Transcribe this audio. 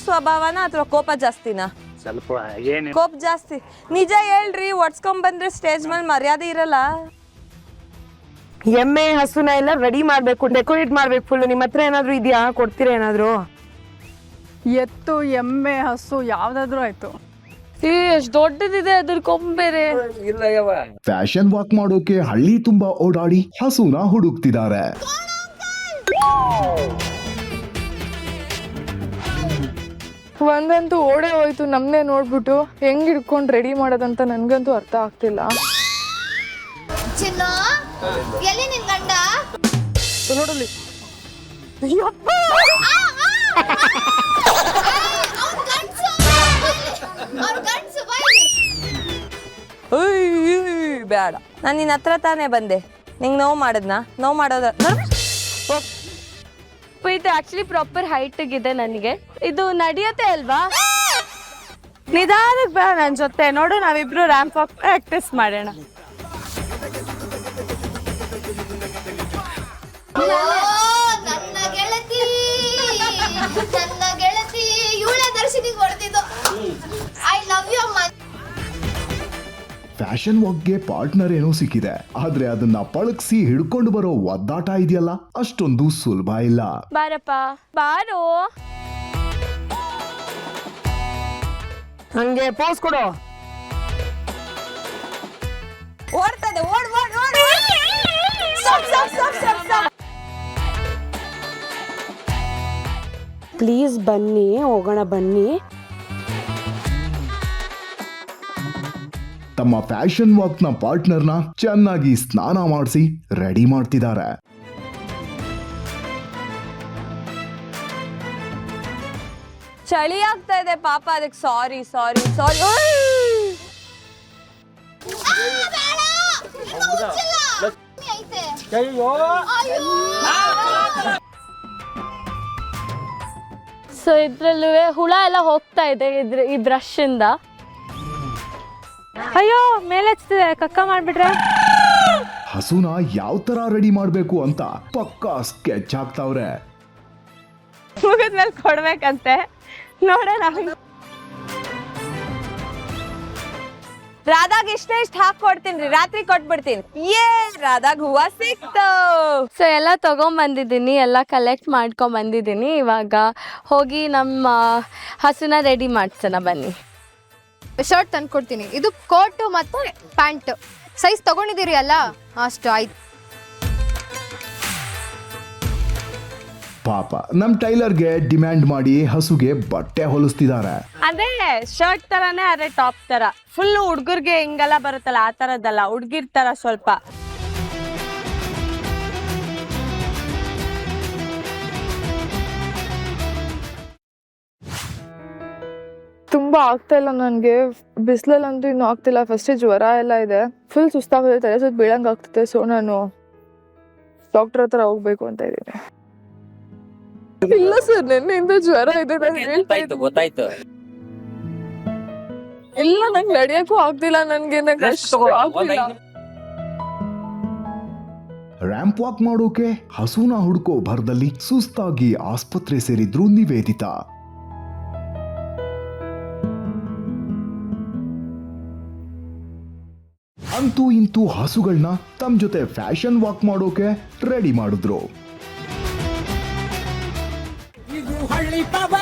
ಸ್ವಭಾವನ ಅಥವಾ ಕೋಪ ಜಾಸ್ತಿನಾ? ಸ್ವಲ್ಪ ಏನು ಕೋಪ ಜಾಸ್ತಿ. ನಿಜ ಹೇಳ್ರಿ, ಒಡ್ಸ್ಕೊಂಡ್ ಬಂದ್ರೆ ಸ್ಟೇಜ್ ಮೇಲೆ ಮರ್ಯಾದೆ ಇರಲ್ಲ. ಎಮ್ಮೆ ಹಸುನ ಎಲ್ಲ ರೆಡಿ ಮಾಡ್ಬೇಕು, ಡೆಕೋರೇಟ್ ಮಾಡ್ಬೇಕು ಫುಲ್. ನಿಮ್ಮ ಹತ್ರ ಏನಾದ್ರು ಇದೆಯಾ? ಕೊಡ್ತೀರಾ ಏನಾದ್ರು? ಎತ್ತು, ಎಮ್ಮೆ, ಹಸು ಯಾವ್ದಾದ್ರು ಆಯ್ತು. ಎಷ್ಟು ದೊಡ್ಡದಿದೆ ಅದ್ರ ಕೊಂಬೇರೆ. ಫ್ಯಾಷನ್ ವಾಕ್ ಮಾಡೋಕೆ ಹಳ್ಳಿ ತುಂಬಾ ಓಡಾಡಿ ಹಸುನ ಹುಡುಕ್ತಿದ್ದಾರೆ. ಒಂದಂತೂ ಓಡೇ ಹೋಯ್ತು ನಮ್ನೆ ನೋಡ್ಬಿಟ್ಟು. ಹೆಂಗ್ ಹಿಡ್ಕೊಂಡು ರೆಡಿ ಮಾಡೋದಂತ ನನ್ಗಂತೂ ಅರ್ಥ ಆಗ್ತಿಲ್ಲ. ಚಿನ್ನ ಎಲ್ಲಿ ನಿನ್ ಗಂಡ? ನೋಡಲಿ ಬೇಡ, ನಾನು ನಿನ್ನ ಹತ್ರ ತಾನೇ ಬಂದೆ. ನಿಂಗೆ ನೋವು ಮಾಡದ್ನಾ? ನೋವು ಮಾಡೋದ ಇದು ಆಕ್ಚುಲಿ ಪ್ರಾಪರ್ ಹೈಟ್ಗಿದೆ ನನಗೆ. ಇದು ನಡೆಯುತ್ತೆ ಅಲ್ವಾ? ನಿಧಾನಕ್ಕೆ ಬಾ ನನ್ನ ಜೊತೆ. ನೋಡು, ನಾವಿಬ್ರು ರ್ಯಾಂಪ್ ವಾಕ್ ಪ್ರಾಕ್ಟೀಸ್ ಮಾಡೋಣ. ನನ್ನ ಗೆಳತಿ, ನನ್ನ ಗೆಳತಿ ಇವಳೆ ದರ್ಶನಿಗೆ ಹೊಡೆದಿದ್ದು. ಐ ಲವ್ ಯು ಅಮ್ಮ. ಫ್ಯಾಷನ್ ವಾಕ್ಗೆ ಪಾರ್ಟ್ನರ್ ಏನೋ ಸಿಕ್ಕಿದೆ, ಆದ್ರೆ ಅದನ್ನ ಪಳಗಿಸಿ ಹಿಡ್ಕೊಂಡು ಬರೋ ಒದ್ದಾಟ ಇದೆಯಲ್ಲ, ಅಷ್ಟೊಂದು ಸುಲಭ ಇಲ್ಲ. ಬಾರಪ್ಪ ಬಾರೋ. ಹಂಗೆ ಪೋಸ್ ಕೊಡು. ಓಡ್ತದೆ. ಓಡ್ ಓಡ್ ಓಡ್. Stop stop stop stop stop. Please ಬನ್ನಿ, ಹೋಗೋಣ ಬನ್ನಿ. ತಮ್ಮ ಫ್ಯಾಷನ್ ವಾಕ್ ನ ಪಾರ್ಟ್ನರ್ನ ಚೆನ್ನಾಗಿ ಸ್ನಾನ ಮಾಡಿಸಿ ರೆಡಿ ಮಾಡ್ತಿದ್ದಾರೆ. ಚಳಿ ಆಗ್ತಾ ಇದೆ ಪಾಪ, ಅದಕ್ಕೆ ಸಾರಿ ಸಾರಿ ಸಾರಿ. ಸೊ ಇದ್ರಲ್ಲೂ ಹುಳ ಎಲ್ಲ ಹೋಗ್ತಾ ಇದೆ ಈ ಬ್ರಷ್ ಇಂದ. ಅಯ್ಯೋ, ಮೇಲೆ ಹಚ್ತಿದೆ, ಕಕ್ಕ ಮಾಡ್ಬಿಟ್ರೆ. ಹಸುನ ಯಾವ ತರ ರೆಡಿ ಮಾಡ್ಬೇಕು ಅಂತ ಪಕ್ಕಾ ಸ್ಕೆಚ್ ಹಾಕ್ತಾವ್ರೆ. ಮುಗಿದ್ಮೇಲೆ ಕೊಡ್ಬೇಕಂತೆ, ನೋಡೋಣ. ರಾಧಾಗ್ ಇಷ್ಟ ಹಾಕೊಡ್ತೀನಿ, ರಾತ್ರಿ ಕೊಟ್ಬಿಡ್ತೀನಿ. ರಾಧಾಗ್ ಹೂವ ಸಿಕ್ತು. ಸೊ ಎಲ್ಲ ತಗೊಂಬಂದಿದ್ದೀನಿ, ಎಲ್ಲ ಕಲೆಕ್ಟ್ ಮಾಡ್ಕೊಂಬಂದಿದ್ದೀನಿ. ಇವಾಗ ಹೋಗಿ ನಮ್ಮ ಹಸುನ ರೆಡಿ ಮಾಡ್ಸೋಣ ಬನ್ನಿ. ಶರ್ಟ್ ತಂದು ಕೊಡ್ತೀನಿ. ಇದು ಕೋಟ್ ಮತ್ತು ಪ್ಯಾಂಟ್ ಸೈಜ್ ತಗೊಂಡಿದ್ದೀರಿ ಅಲ್ಲ, ಅಷ್ಟು ಆಯ್ತು. ಪಾಪ ನಮ್ ಟೈಲರ್ಗೆ ಡಿಮ್ಯಾಂಡ್ ಮಾಡಿ ಹಸುಗೆ ಬಟ್ಟೆ ಹೊಲಿಸ್ತಿದ್ದಾರೆ. ಅದೇ ಶರ್ಟ್ ತರಾನೇ, ಅದೇ ಟಾಪ್ ತರ. ಫುಲ್ ಹುಡ್ಗರ್ಗೆ ಹಿಂಗೆಲ್ಲ ಬರುತ್ತಲ್ಲ, ಆ ತರದ್ದಲ್ಲ, ಹುಡ್ಗಿರ್ ತರ ಸ್ವಲ್ಪ. ತುಂಬಾ ಆಗ್ತಾ ಇಲ್ಲ ನನಗೆ. ಬಿಸಿಲಲ್ಲಂತೂ ಇನ್ನೂ ಆಗ್ತಿಲ್ಲ. ಫಸ್ಟ್ ಜ್ವರ ಎಲ್ಲ ಇದೆ, ಫುಲ್ ಸುಸ್ತಾಗುತ್ತೆ, ತಲೆ ಸುತ್ತ ಬೀಳಂಗ್ ಆಗ್ತದೆ. ಸೊ ನಾನು ಡಾಕ್ಟರ್ ಹತ್ರ ಹೋಗ್ಬೇಕು ಅಂತ ಇದ್ದೀನಿ. ಇಲ್ಲ ಸರ್, ನಿನ್ನೆಯಿಂದ ಜ್ವರ ಇದೆ. ಗೊತ್ತಾಯ್ತು. ಇಲ್ಲ, ನಂಗೆ ನಡೆಯಕ್ಕೂ ಆಗ್ತಿಲ್ಲ. ನನ್ಗೆ ರ್ಯಾಂಪ್ ವಾಕ್ ಮಾಡೋಕೆ ಹಸುನ ಹುಡ್ಕೋ ಭರದಲ್ಲಿ ಸುಸ್ತಾಗಿ ಆಸ್ಪತ್ರೆ ಸೇರಿದ್ರು ನಿವೇದಿತಾ. ಅಂತೂ ಇಂತೂ ಹಸುಗಳನ್ನ ತಮ್ಮ ಜೊತೆ ಫ್ಯಾಷನ್ ವಾಕ್ ಮಾಡೋಕೆ ರೆಡಿ ಮಾಡಿದ್ರು. ಇದು ಹಳ್ಳಿ ಪವ